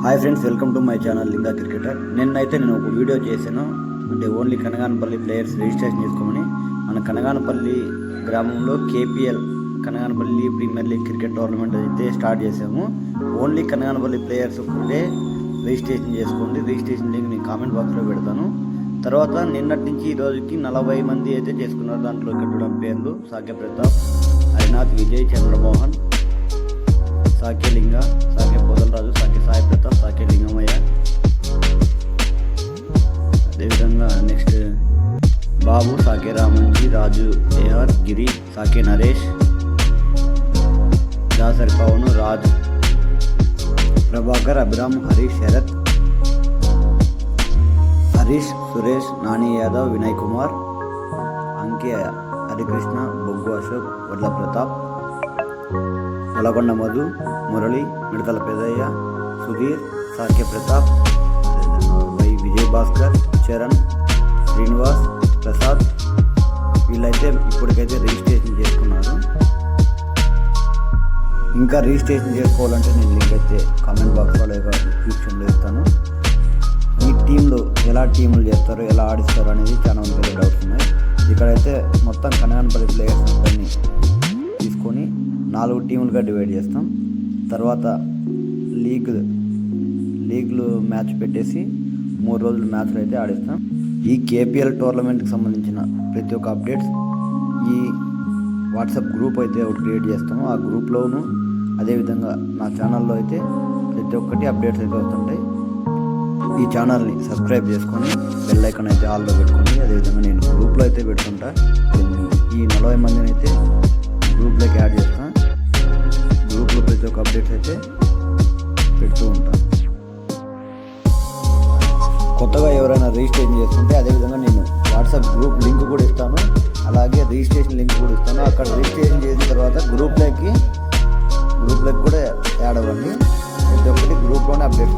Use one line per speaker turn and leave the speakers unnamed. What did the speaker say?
Hi friends, welcome to my channel Linga cricketer. నిన్నైతే నేను ఒక వీడియో చేశాను. అంటే ఓన్లీ కనగానపల్లి ప్లేయర్స్ రిజిస్ట్రేషన్ చేసుకోమని. మన కనగానపల్లి గ్రామంలో KPL Kanaganapalli premier league cricket tournament అయితే స్టార్ట్ చేసాము. ఓన్లీ కనగానపల్లి ప్లేయర్స్ ఒకటే రిజిస్ట్రేషన్ చేసుకోండి. రిజిస్ట్రేషన్ లింక్ నేను కామెంట్ బాక్స్లో పెడతాను. తర్వాత నిన్నటి నుంచి ఈ రోజుకి 40 మంది అయితే చేసుకున్నారు. దాంట్లో ఇక్కడ చూడడం పేర్లు: సాకే ప్రతాప్, హరినాథ్, విజయ్, చంద్రమోహన్, సాకే లింగ, సాకే పోదలరాజు, సాకే సాయి ప్రతాప్, సాకే లింగమయ్య. అదేవిధంగా నెక్స్ట్ బాబు, సాకే రామంజీ, రాజు ఏఆర్, గిరి, సాకే నరేష్, దాసరి పవన్, రాజ్, ప్రభాకర్, అభిరామ్, హరీష్, శరత్, హరీష్, సురేష్, నాని యాదవ్, వినయ్ కుమార్, అంకే, హరికృష్ణ, బొగ్గు అశోక్, వడ్ల ప్రతాప్, వలకొండ మధు, మురళి, మిడతల పెదయ్య, సుధీర్, సాకే ప్రతాప్, విజయ్ భాస్కర్, చరణ్, శ్రీనివాస్, ప్రసాద్. వీళ్ళైతే ఇప్పటికైతే రిజిస్ట్రేషన్ చేసుకున్నారు. ఇంకా రిజిస్ట్రేషన్ చేసుకోవాలంటే నేను లింక్ అయితే కామెంట్ బాక్స్లో లేదా డిస్క్రిప్షన్లో ఇస్తాను. ఈ టీంలు ఎలా టీంలు చేస్తారు, ఎలా ఆడిస్తారు అనేది చాలా మంది డౌట్స్ ఉన్నాయి. ఇక్కడైతే మొత్తం కనగానపల్లి ప్లేయర్స్ అందరినీ తీసుకొని 4 టీములుగా డివైడ్ చేస్తాం. తర్వాత లీగ్లు మ్యాచ్ పెట్టేసి 3 రోజులు మ్యాచ్లు అయితే ఆడిస్తాం. ఈ కేపీఎల్ టోర్నమెంట్కి సంబంధించిన ప్రతి ఒక్క అప్డేట్స్ ఈ వాట్సాప్ గ్రూప్ అయితే ఒకటి క్రియేట్ చేస్తాము. ఆ గ్రూప్లోను అదేవిధంగా నా ఛానల్లో అయితే ప్రతి ఒక్కటి అప్డేట్స్ అయితే వస్తుంటాయి. ఈ ఛానల్ని సబ్స్క్రైబ్ చేసుకొని బెల్ ఐకాన్ అయితే ఆల్లో పెట్టుకోండి. అదేవిధంగా నేను గ్రూప్లో అయితే పెడుతుంటా. ఈ 40 మందిని అయితే గ్రూప్లోకి యాడ్ చేస్తాను. గ్రూప్లో ప్రతి ఒక్క అప్డేట్స్ అయితే పెడుతూ ఉంటాను. కొత్తగా ఎవరైనా రిజిస్ట్రేషన్ చేసుకుంటే అదేవిధంగా నేను వాట్సాప్ గ్రూప్ లింక్ కూడా ఇస్తాను. అలాగే రిజిస్ట్రేషన్ లింక్ కూడా ఇస్తాను. అక్కడ రిజిస్ట్రేషన్ చేసిన తర్వాత గ్రూప్లోకి కూడా యాడ్ అవ్వండి. ప్రతి ఒక్కటి గ్రూప్లోనే అప్డేట్